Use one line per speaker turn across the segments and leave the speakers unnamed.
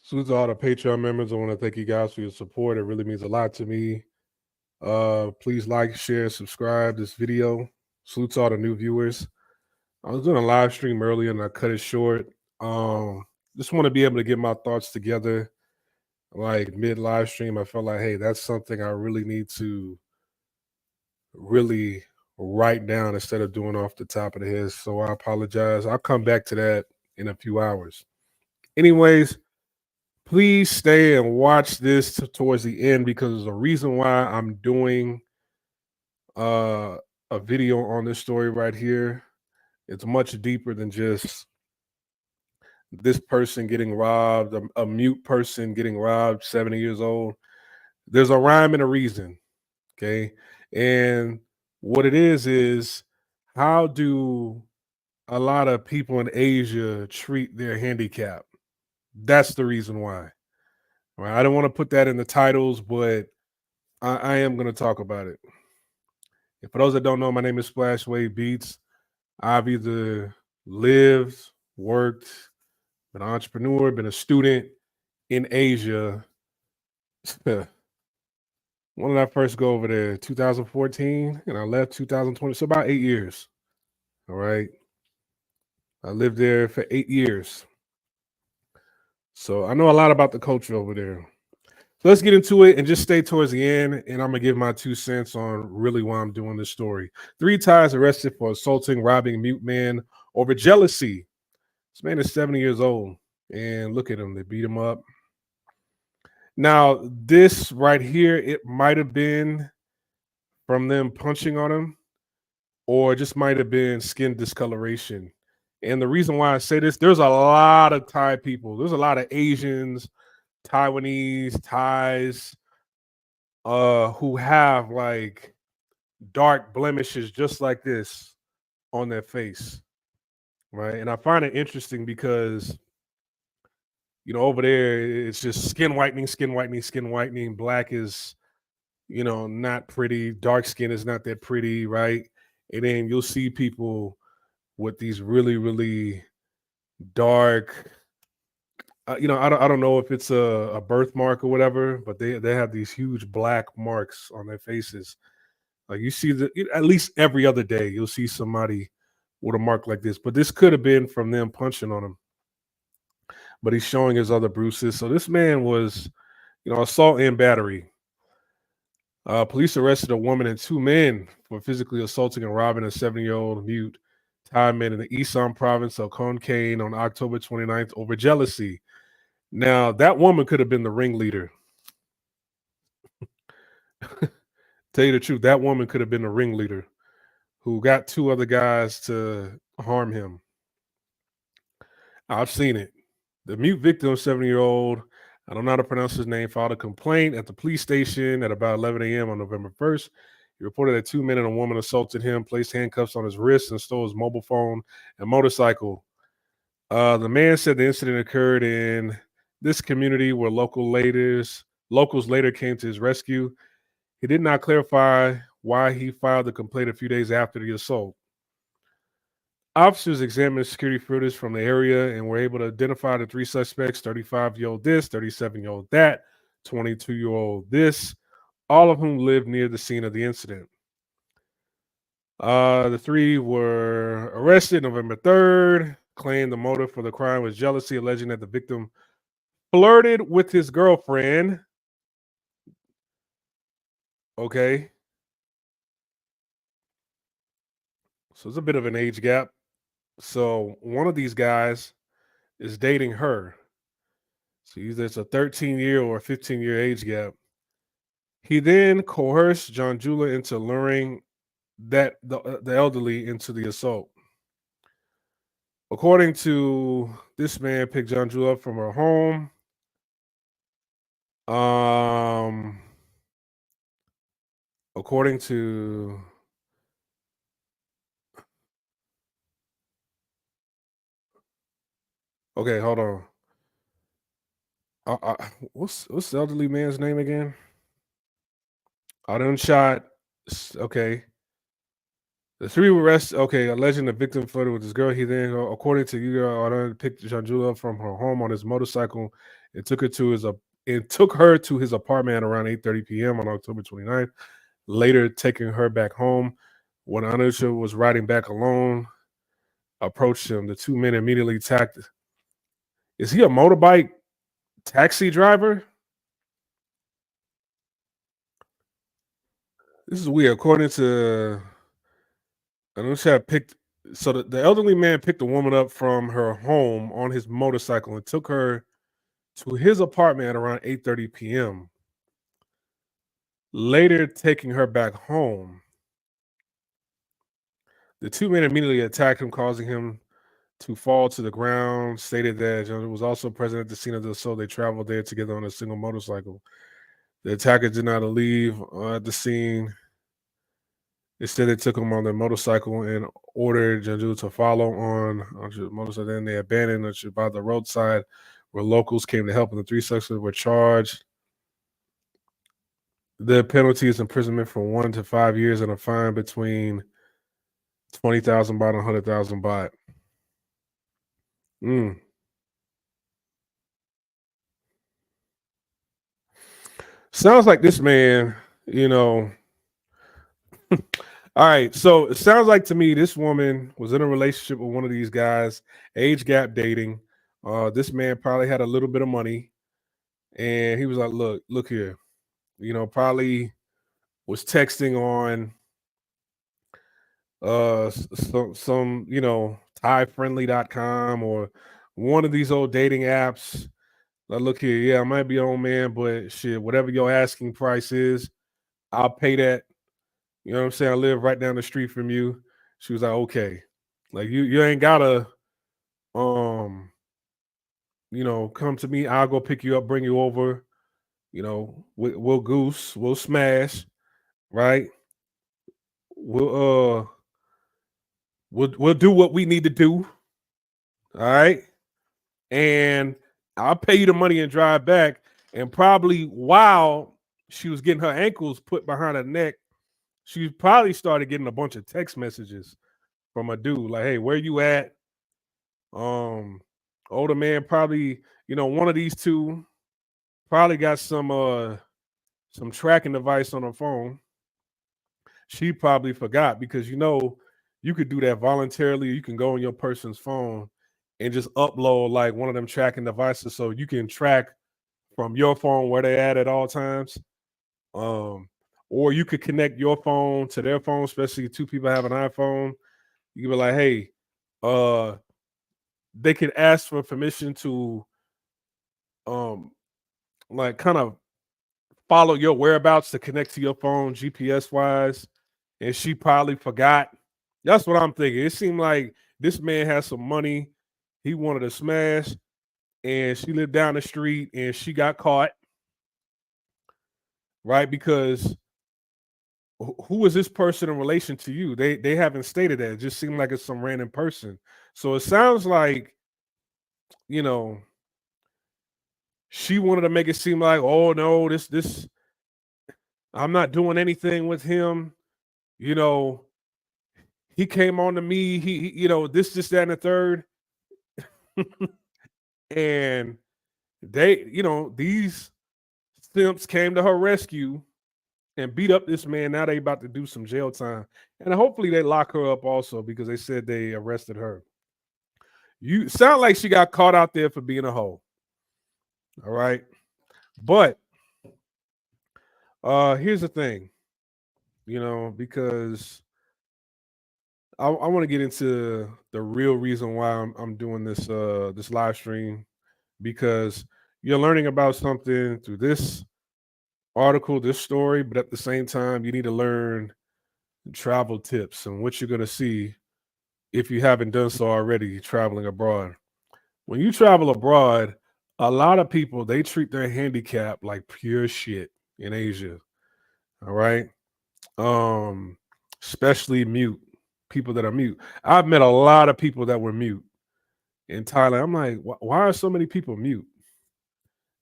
Salute to all the Patreon members. I want to thank you guys for your support. It really means a lot to me. Please like, share, subscribe this video. Salute to all the new viewers. I was doing a live stream earlier and I cut it short. Just want to be able to get my thoughts together like mid live stream. I felt like, hey, that's something I really need to really write down instead of doing off the top of the head. So I apologize. I'll come back to that in a few hours. Anyways, please stay and watch this towards the end because there's a reason why I'm doing a video on this story right here. It's much deeper than just this person getting robbed, a mute person getting robbed, 70 years old. There's a rhyme and a reason. Okay. And what it is how do a lot of people in Asia treat their handicap? That's the reason why. Right. I don't want to put that in the titles, but I am going to talk about it. And for those that don't know, my name is Splash Wave Beats. I've either lived, worked, been an entrepreneur, been a student in Asia. When did I first go over there? 2014, and I left 2020. So about 8 years. All right. I lived there for 8 years. So I know a lot about the culture over there. So let's get into it and just stay towards the end. And I'm going to give my 2 cents on really why I'm doing this story. 3 Thais arrested for assaulting, robbing mute man over jealousy. This man is 70 years old. And look at him. They beat him up. Now, this right here, it might have been from them punching on him, or just might have been skin discoloration. And the reason why I say this, there's a lot of Thai people. There's a lot of Asians, Taiwanese, Thais, who have like dark blemishes just like this on their face. Right. And I find it interesting because, over there, it's just skin whitening, skin whitening, skin whitening. Black is, not pretty. Dark skin is not that pretty. Right. And then you'll see people with these really, really dark, I don't know if it's a birthmark or whatever, but they have these huge black marks on their faces. Like you see at least every other day, you'll see somebody with a mark like this. But this could have been from them punching on him. But he's showing his other bruises. So this man was, assault and battery. Police arrested a woman and 2 men for physically assaulting and robbing a 7-year-old mute Thai man in the Isan province of Khon Kaen on October 29th over jealousy. Now, that woman could have been the ringleader. Tell you the truth, that woman could have been the ringleader who got 2 other guys to harm him. I've seen it. The mute victim, 7-year-old, I don't know how to pronounce his name, filed a complaint at the police station at about 11 a.m. on November 1st. He reported that 2 men and a woman assaulted him, placed handcuffs on his wrists, and stole his mobile phone and motorcycle. The man said the incident occurred in this community where locals later came to his rescue. He did not clarify why he filed the complaint a few days after the assault. Officers examined security footage from the area and were able to identify the 3 suspects, 35-year-old this, 37-year-old that, 22-year-old this, all of whom lived near the scene of the incident. The 3 were arrested November 3rd, claimed the motive for the crime was jealousy, alleging that the victim flirted with his girlfriend. Okay. So it's a bit of an age gap. So one of these guys is dating her. So either it's a 13-year or a 15-year age gap. He then coerced John Jula into luring the elderly into the assault. According to this man, picked John Jula up from her home. According to okay, hold on. What's the elderly man's name again? I done shot. Okay. The 3 were arrested. Okay, alleging the victim flirted with this girl. He then, according to you, I done picked Janjula up from her home on his motorcycle It took her to his apartment around 8:30 p.m. on October 29th, later taking her back home. When Anusha was riding back alone, approached him. The two men immediately attacked. Is he a motorbike taxi driver? This is weird. According to Anusha, the elderly man picked the woman up from her home on his motorcycle and took her to his apartment at around 8:30 p.m. Later, taking her back home. The two men immediately attacked him, causing him to fall to the ground. Stated that Jones was also present at the scene of the assault. They traveled there together on a single motorcycle. The attackers did not leave at the scene. Instead, they took him on their motorcycle and ordered Janju to follow on the motorcycle. Then they abandoned Janju by the roadside, where locals came to help, and the three suspects were charged. The penalty is imprisonment from 1 to 5 years and a fine between 20,000 baht and 100,000 baht. Sounds like this man, all right, so it sounds like to me this woman was in a relationship with one of these guys, age gap dating. This man probably had a little bit of money, and he was like, look here, probably was texting on some ThaiFriendly.com or one of these old dating apps. Like, look here, yeah, I might be on, man, but shit, whatever your asking price is, I'll pay that. You know what I'm saying? I live right down the street from you. She was like, okay. Like you ain't gotta come to me. I'll go pick you up, bring you over. We'll goose, we'll smash, right? We'll do what we need to do. All right. And I'll pay you the money and drive back. And probably while she was getting her ankles put behind her neck, she probably started getting a bunch of text messages from a dude like, hey, where you at? Older man probably, one of these two probably got some tracking device on her phone. She probably forgot because you could do that voluntarily. You can go on your person's phone and just upload like one of them tracking devices so you can track from your phone where they at all times. Or you could connect your phone to their phone, especially two people have an iPhone. You can be like, hey, they could ask for permission to like kind of follow your whereabouts to connect to your phone GPS wise. And she probably forgot. That's what I'm thinking. It seemed like this man has some money. He wanted to smash, and she lived down the street and she got caught. Right? Because who is this person in relation to you? They haven't stated that. It just seemed like it's some random person. So it sounds like, she wanted to make it seem like, oh no, this I'm not doing anything with him. He came on to me. He this, that, and the third. And they, these simps came to her rescue and beat up this man. Now they about to do some jail time. And hopefully they lock her up also because they said they arrested her. You sound like she got caught out there for being a hoe. All right. But here's the thing, because I want to get into the real reason why I'm doing this live stream, because you're learning about something through this article, this story, but at the same time, you need to learn travel tips and what you're going to see if you haven't done so already traveling abroad. When you travel abroad, a lot of people, they treat their handicap like pure shit in Asia. All right. Especially mute people that are mute. I've met a lot of people that were mute in Thailand. I'm like, why are so many people mute?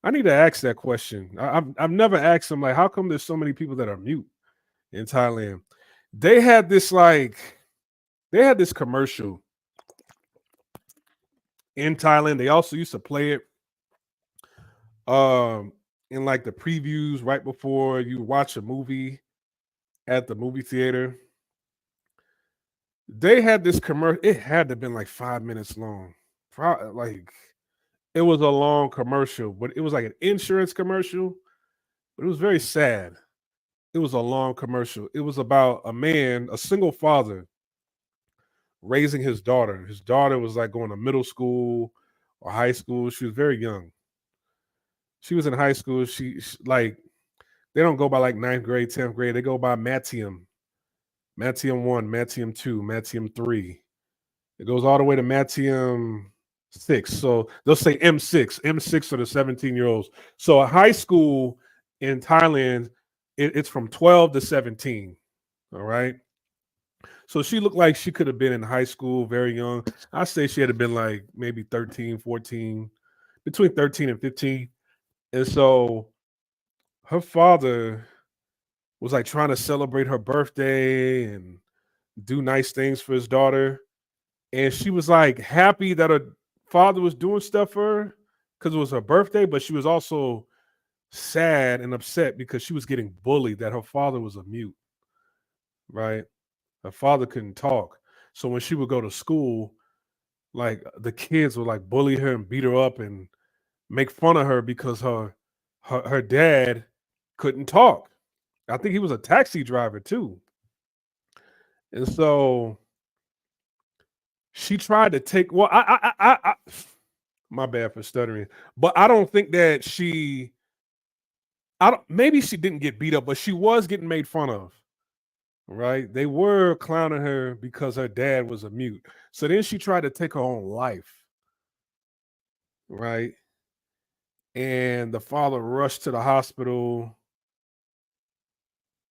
I need to ask that question. I've never asked them, like, how come there's so many people that are mute in Thailand? They had this commercial in Thailand. They also used to play it Um, in like the previews right before you watch a movie at the movie theater, they had this commercial. It had to have been like 5 minutes long. Like it was a long commercial, but it was like an insurance commercial. But it was very sad. It was a long commercial. It was about a man, a single father, raising his daughter. His daughter was like going to middle school or high school. She was very young. She was in high school. Like they don't go by like ninth grade, 10th grade. They go by Matium, Matium 1, Matium 2, Matium 3. It goes all the way to Matium 6. So they'll say M6. M6 are the 17-year-olds. So a high school in Thailand, it's from 12 to 17. All right. So she looked like she could have been in high school very young. I say she had to been like maybe 13, 14, between 13 and 15. And so her father was like trying to celebrate her birthday and do nice things for his daughter. And she was like happy that her father was doing stuff for her because it was her birthday, but she was also sad and upset because she was getting bullied that her father was a mute, right? Her father couldn't talk. So when she would go to school, like the kids would like bully her and beat her up and make fun of her because her dad couldn't talk. I think he was a taxi driver too. And so she tried to take well, I my bad for stuttering, but I don't think that I don't maybe she didn't get beat up, but she was getting made fun of. Right? They were clowning her because her dad was a mute. So then she tried to take her own life, right? And the father rushed to the hospital.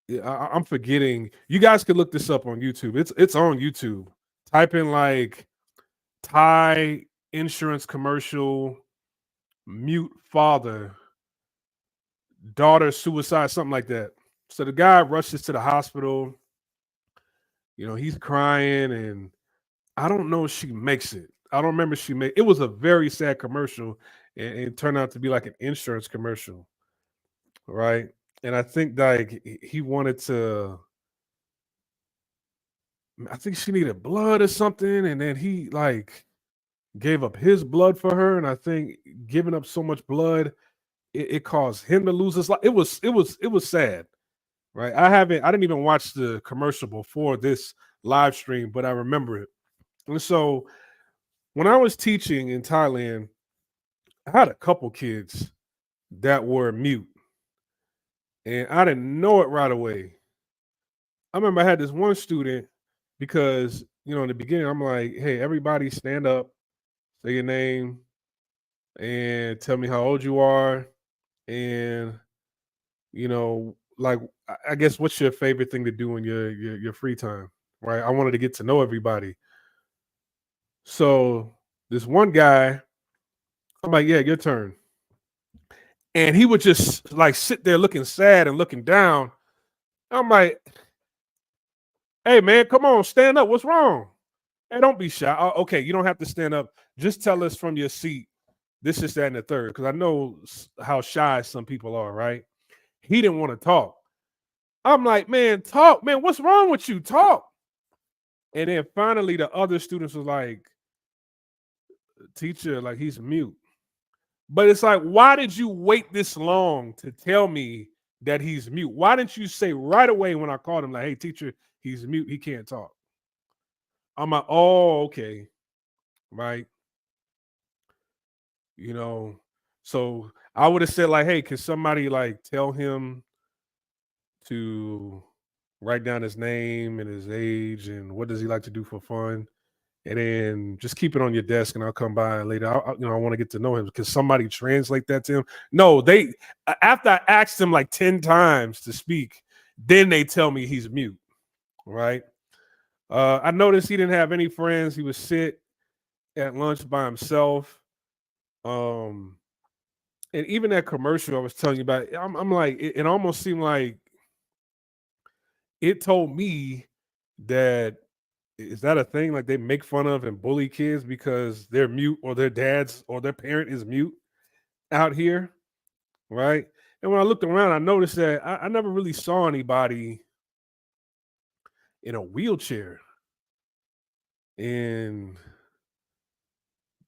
Yeah, I'm forgetting. You guys could look this up on YouTube. It's on YouTube. Type in like Thai insurance commercial, mute father, daughter suicide, something like that. So the guy rushes to the hospital. He's crying, and I don't know if she makes it. I don't remember she made it. Was a very sad commercial, and it turned out to be like an insurance commercial, right? And I think like he wanted to. I think she needed blood or something, and then he like gave up his blood for her. And I think giving up so much blood, it caused him to lose his life. It was sad, right? I didn't even watch the commercial before this live stream, but I remember it. And so when I was teaching in Thailand, I had a couple kids that were mute, and I didn't know it right away. I remember I had this one student because in the beginning I'm like, "Hey, everybody, stand up, say your name, and tell me how old you are, and like I guess what's your favorite thing to do in your free time?" Right? I wanted to get to know everybody. So this one guy, I'm like, "Yeah, your turn," and he would just like sit there looking sad and looking down. I'm like, "Hey man, come on, stand up. What's wrong? Hey, don't be shy. Okay, you don't have to stand up. Just tell us from your seat. This is that and the third, because I know how shy some people are, right?" He didn't want to talk. I'm like, "Man, talk, man. What's wrong with you? Talk." And then finally, the other students was like, "Teacher, like he's mute." But it's like, why did you wait this long to tell me that he's mute? Why didn't you say right away when I called him, like, "Hey, teacher, he's mute. He can't talk." I'm like, "Oh, okay, right." You know, so I would have said, like, "Hey, can somebody like tell him to write down his name and his age and what does he like to do for fun? And then just keep it on your desk, and I'll come by later. I want to get to know him. Can somebody translate that to him?" No, after I asked him like 10 times to speak, then they tell me he's mute. Right. I noticed he didn't have any friends. He would sit at lunch by himself. Um, and even that commercial I was telling you about, I'm like, it almost seemed like it told me that is that a thing? Like they make fun of and bully kids because they're mute or their dads or their parent is mute out here. right? And when I looked around, I noticed that I never really saw anybody in a wheelchair in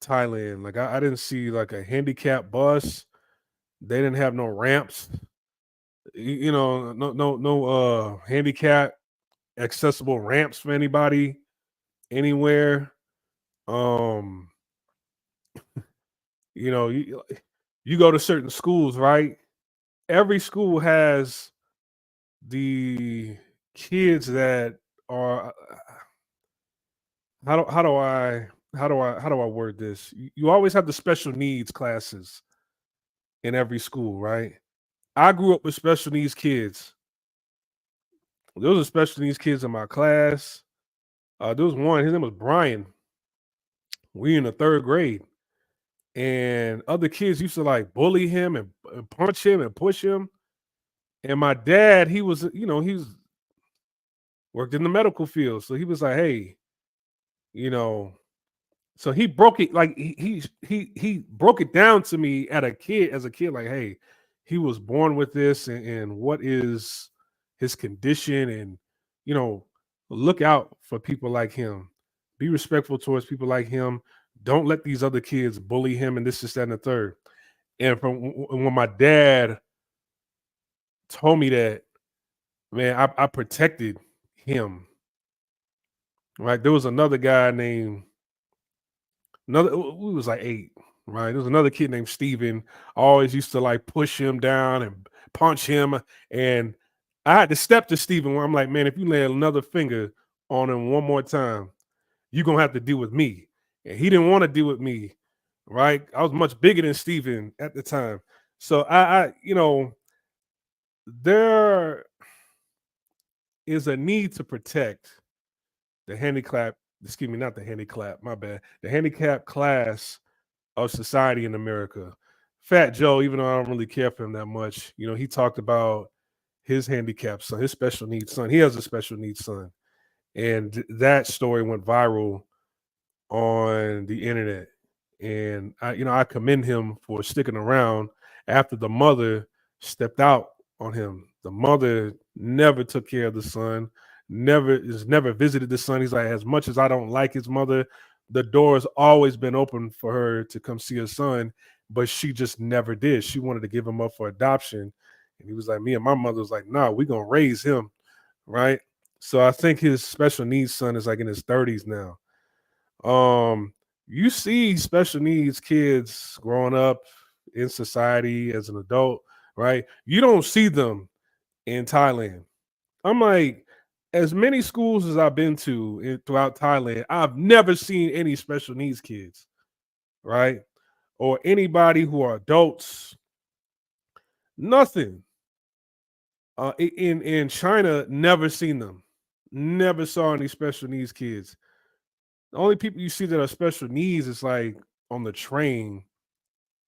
Thailand. Like I didn't see like a handicap bus. They didn't have no ramps. No handicap accessible ramps for anybody anywhere. Um, you go to certain schools, right? Every school has the kids that are how do I word this? You always have the special needs classes in every school, right? I grew up with special needs kids. There was a special needs kids in my class. There was one, his name was Brian. We in the third grade. And other kids used to like bully him and punch him and push him. And my dad, he was worked in the medical field. So he was like, hey, you know, so he broke it like he broke it down to me as a kid, like, hey, he was born with this and what is his condition, and you know, look out for people like him. Be respectful towards people like him. Don't let these other kids bully him and this, that, and the third. And when my dad told me that, man, I protected him. Right. There was another guy named Another we was like 8, right? There was another kid named Steven. I always used to like push him down and punch him. And I had to step to Steven where I'm like, man, if you lay another finger on him one more time, you're gonna have to deal with me. And he didn't want to deal with me, right? I was much bigger than Steven at the time. So there is a need to protect the handicap, excuse me, not the handicap, my bad, the handicap class of society in America. Fat Joe, even though I don't really care for him that much, he talked about his handicapped son, his special needs son. He has a special needs son. And that story went viral on the internet. And I commend him for sticking around after the mother stepped out on him. The mother never took care of the son, never visited the son. He's like, as much as I don't like his mother, the door has always been open for her to come see her son, but she just never did. She wanted to give him up for adoption. And he was like, me and my mother was like, nah, we're gonna raise him, right? So I think his special needs son is like in his 30s now. You see special needs kids growing up in society as an adult, right? You don't see them in Thailand. I'm like, as many schools as I've been to throughout Thailand, I've never seen any special needs kids, right? Or anybody who are adults. Nothing. In China, never seen them. Never saw any special needs kids. The only people you see that are special needs is like on the train,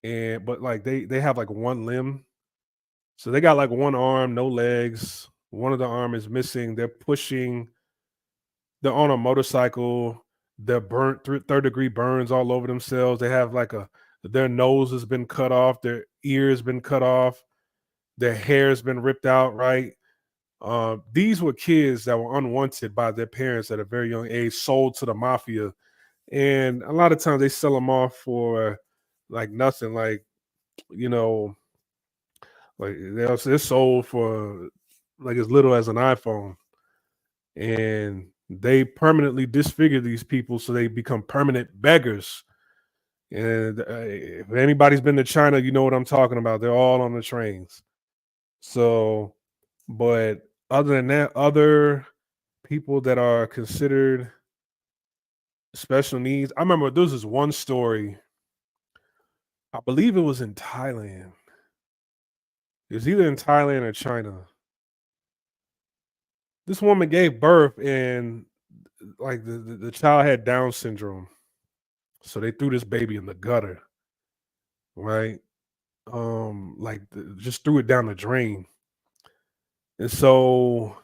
and but like they have like one limb, so they got like one arm, no legs. One of the arm is missing. They're pushing. They're on a motorcycle. They're burnt through third degree burns all over themselves. They have like their nose has been cut off. Their ears been cut off. Their hair's been ripped out. Right. These were kids that were unwanted by their parents at a very young age, sold to the mafia, and a lot of times they sell them off for like nothing. Like you know, like they're sold for like as little as an iPhone, and they permanently disfigure these people so they become permanent beggars. And if anybody's been to China, you know what I'm talking about. They're all on the trains. So, but other than that, other people that are considered special needs. I remember there was this one story. I believe it was in Thailand. It was either in Thailand or China. This woman gave birth and like the child had Down syndrome. So they threw this baby in the gutter, right? Just threw it down the drain. And so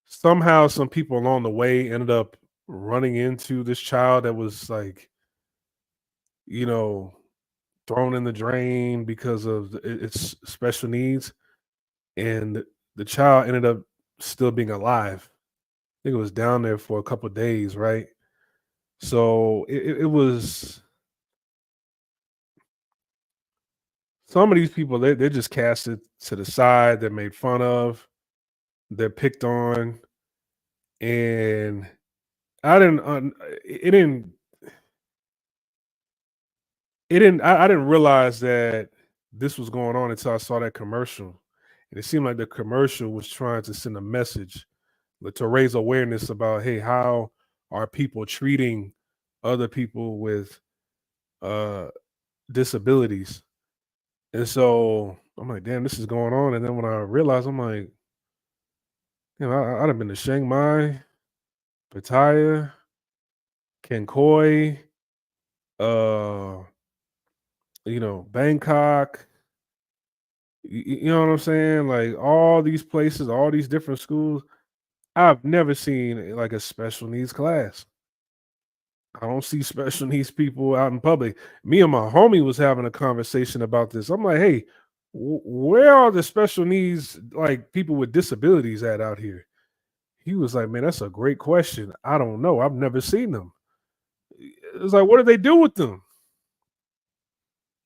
somehow some people along the way ended up running into this child that was like, you know, thrown in the drain because of its special needs, and the child ended up still being alive. I think it was down there for a couple days, right? So it was some of these people they're just casted to the side, they're made fun of, they're picked on, and I didn't it didn't I didn't realize that this was going on until I saw that commercial. And it seemed like the commercial was trying to send a message, like, to raise awareness about, hey, how are people treating other people with uh disabilities? And so I'm like, damn, this is going on. And then when I realized, I'm like, I'd have been to Chiang Mai, Pattaya, Kankoy, uh, Bangkok. You know what I'm saying? Like all these places, all these different schools. I've never seen like a special needs class. I don't see special needs people out in public. Me and my homie was having a conversation about this. I'm like, hey, where are the special needs like people with disabilities at out here? He was like, man, that's a great question. I don't know. I've never seen them. It's like, what do they do with them?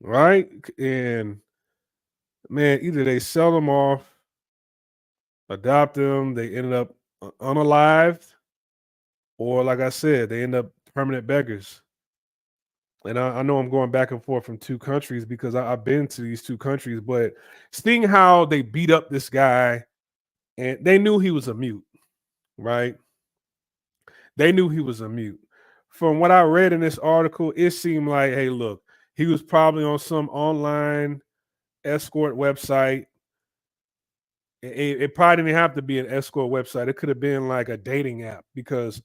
Right? And man, either they sell them off, adopt them, they ended up unalived, or like I said, they end up permanent beggars. And I know I'm going back and forth from two countries because I've been to these two countries, but seeing how they beat up this guy and they knew he was a mute, right? They knew he was a mute. From what I read in this article, it seemed like, hey, look, he was probably on some online escort website. It probably didn't have to be an escort website. It could have been like a dating app because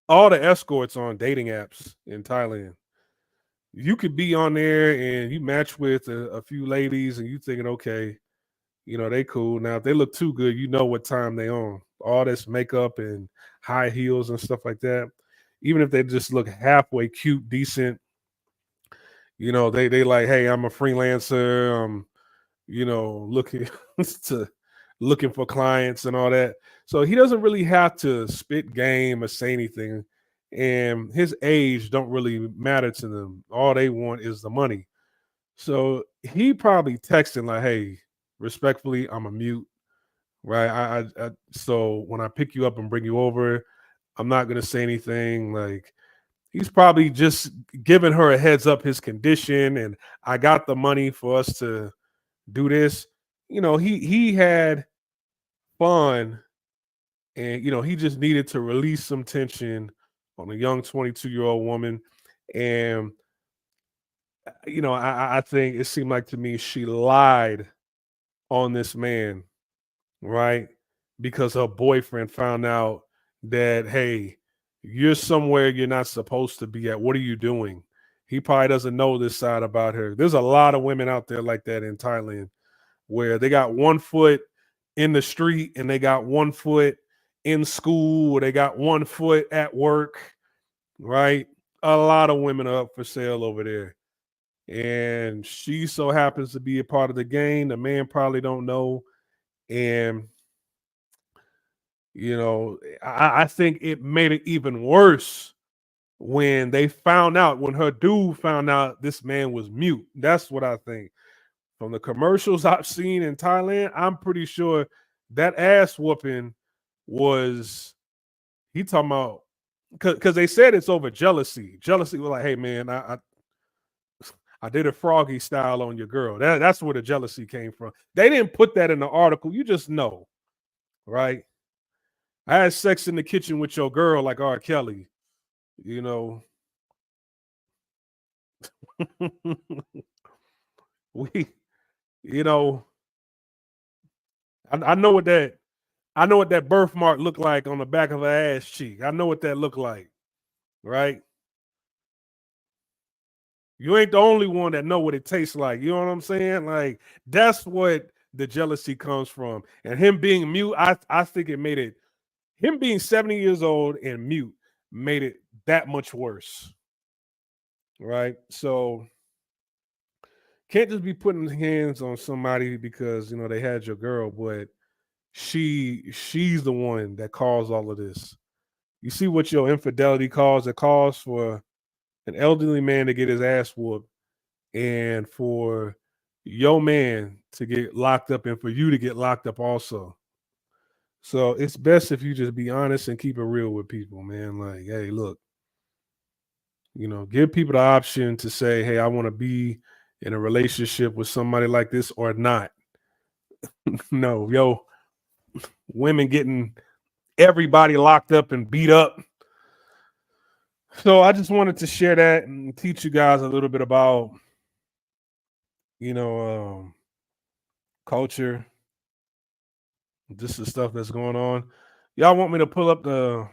all the escorts on dating apps in Thailand, you could be on there and you match with a few ladies and you thinking, okay, they cool. Now, if they look too good, you know what time they on. All this makeup and high heels and stuff like that. Even if they just look halfway cute, decent, they like, hey, I'm a freelancer. Looking to looking for clients and all that. So he doesn't really have to spit game or say anything. And his age don't really matter to them. All they want is the money. So he probably texting like, "Hey, respectfully, I'm a mute, right? So when I pick you up and bring you over, I'm not gonna say anything." Like he's probably just giving her a heads up his condition, and I got the money for us to do this. He had fun, and he just needed to release some tension on a young 22-year-old woman, and I think it seemed like to me she lied on this man, right? Because her boyfriend found out that, hey, you're somewhere you're not supposed to be at. What are you doing? He probably doesn't know this side about her. There's a lot of women out there like that in Thailand where they got one foot in the street and they got one foot in school, or they got one foot at work, right? A lot of women are up for sale over there. And she so happens to be a part of the game. The man probably don't know. And I think it made it even worse when they found out, when her dude found out this man was mute. That's what I think. From the commercials I've seen in Thailand, I'm pretty sure that ass whooping was he talking about, because they said it's over jealousy. Jealousy was like, hey man, I did a froggy style on your girl. That's where the jealousy came from. They didn't put that in the article. You just know, right? I had sex in the kitchen with your girl like R. Kelly, you know. we, you know, I know what that birthmark looked like on the back of her ass cheek. I know what that looked like, right? You ain't the only one that know what it tastes like. You know what I'm saying? Like that's what the jealousy comes from. And him being mute, I think it made it, him being 70 years old and mute made it that much worse. Right. So can't just be putting hands on somebody because they had your girl, but she's the one that caused all of this. You see what your infidelity caused? It caused for an elderly man to get his ass whooped, and for your man to get locked up, and for you to get locked up also. So it's best if you just be honest and keep it real with people, man. Like, hey, look, give people the option to say, hey, I want to be in a relationship with somebody like this or not. No, yo, women getting everybody locked up and beat up. So I just wanted to share that and teach you guys a little bit about, you know, um, culture. This is stuff that's going on. Y'all want me to pull up the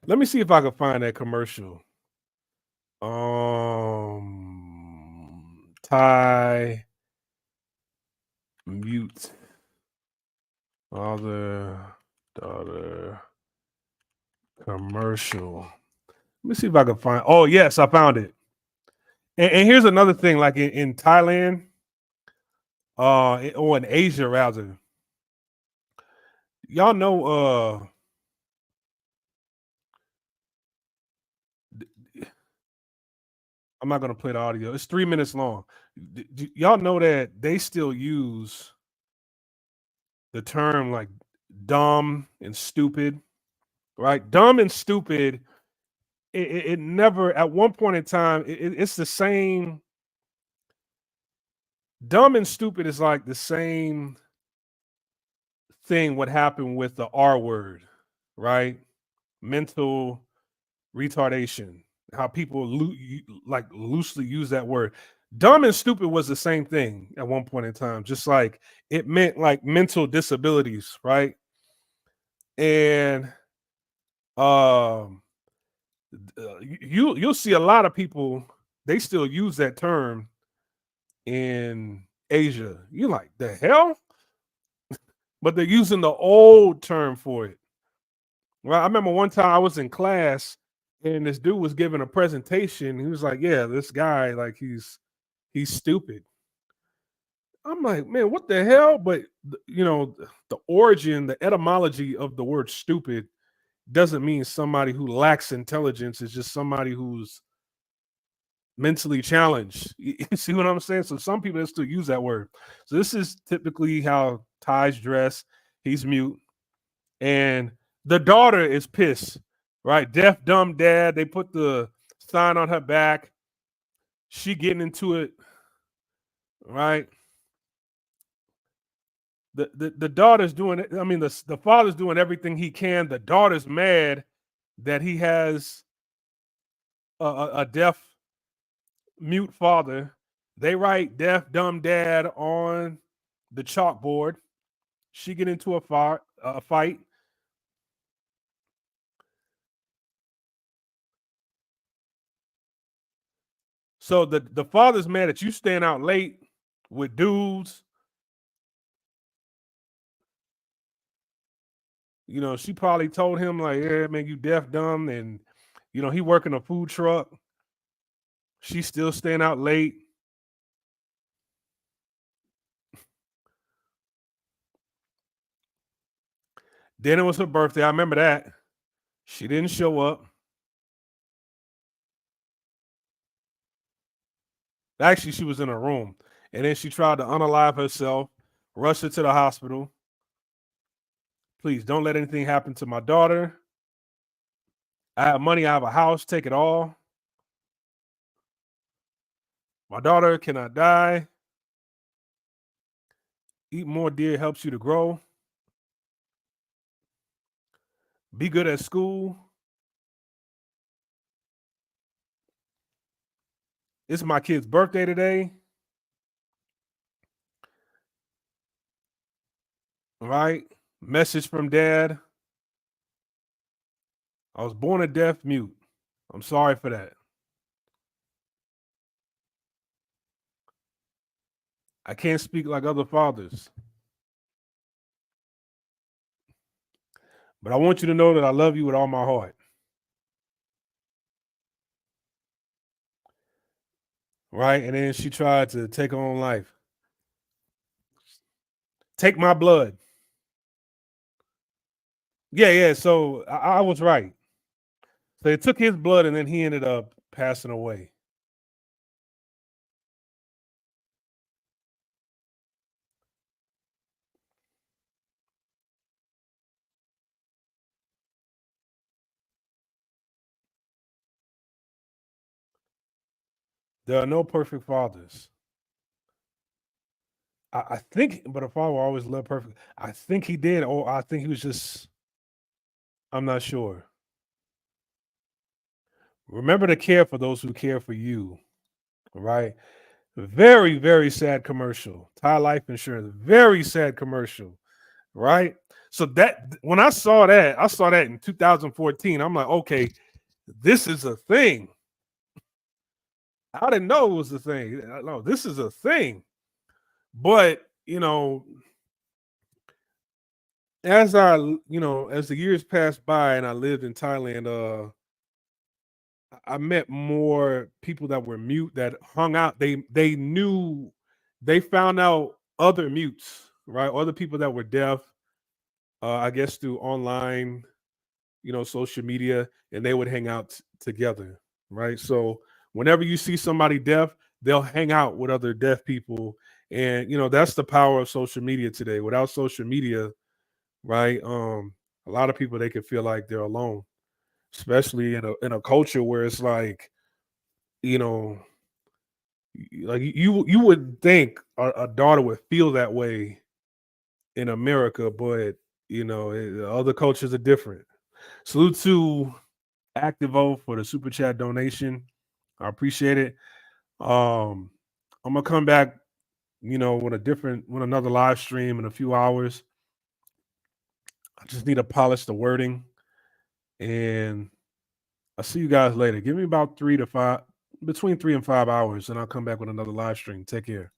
let me see if I can find that commercial. Thai mute father daughter commercial. Let me see if I can find. Oh yes, I found it. And here's another thing, like in Thailand, or in Asia rather. Y'all know, I'm not gonna play the audio. It's 3 minutes long. Y'all know that they still use the term like dumb and stupid, right? Dumb and stupid. It never, at one point in time, it's the same. Dumb and stupid is like the same thing. What happened with the R word, right? Mental retardation. How people like loosely use that word. Dumb and stupid was the same thing at one point in time. Just like it meant like mental disabilities, right? And um, you'll see a lot of people, they still use that term in Asia. You're like, the hell? But they're using the old term for it. Well, I remember one time I was in class and this dude was giving a presentation. He was like, "Yeah, this guy, like, he's stupid." I'm like, "Man, what the hell?" But the origin, the etymology of the word "stupid" doesn't mean somebody who lacks intelligence. It's just somebody who's mentally challenged. You see what I'm saying? So some people still use that word. So this is typically how Ty's dress. He's mute, and the daughter is pissed, right? Deaf, dumb dad. They put the sign on her back. She getting into it, right? The daughter's doing it. I mean, the father's doing everything he can. The daughter's mad that he has a deaf, mute father. They write deaf, dumb dad on the chalkboard. She get into a fight. So the father's mad at you staying out late with dudes. She probably told him like, "Yeah, man, you deaf, dumb," and he working a food truck. She's still staying out late. Then it was her birthday. I remember that. She didn't show up. Actually, she was in her room. And then she tried to unalive herself, rush her to the hospital. Please don't let anything happen to my daughter. I have money. I have a house. Take it all. My daughter cannot die. Eat more deer helps you to grow. Be good at school. It's my kid's birthday today. All right. Message from dad. I was born a deaf mute. I'm sorry for that. I can't speak like other fathers. But I want you to know that I love you with all my heart. right? And then she tried to take her own life. Take my blood. Yeah, yeah. So I was right. So they took his blood, and then he ended up passing away. There are no perfect fathers. I think, but a father will always love perfect. I think he did, or I think he was just. I'm not sure. Remember to care for those who care for you. Right. Very, very sad commercial. Thai Life Insurance. Very sad commercial. Right. So that when I saw that in 2014. I'm like, okay, this is a thing. I didn't know it was a thing. No, this is a thing. But as the years passed by and I lived in Thailand, I met more people that were mute that hung out. They found out other mutes, right? Other people that were deaf, I guess through online, social media, and they would hang out together, right? So whenever you see somebody deaf, they'll hang out with other deaf people. And that's the power of social media today. Without social media, right? A lot of people they could feel like they're alone, especially in a culture where it's like, you know, like you would think a daughter would feel that way in America, but other cultures are different. Salute to Activo for the super chat donation. I appreciate it. Um, I'm gonna come back, with another live stream in a few hours. I just need to polish the wording, and I'll see you guys later. Give me about between 3 and 5 hours, and I'll come back with another live stream. Take care.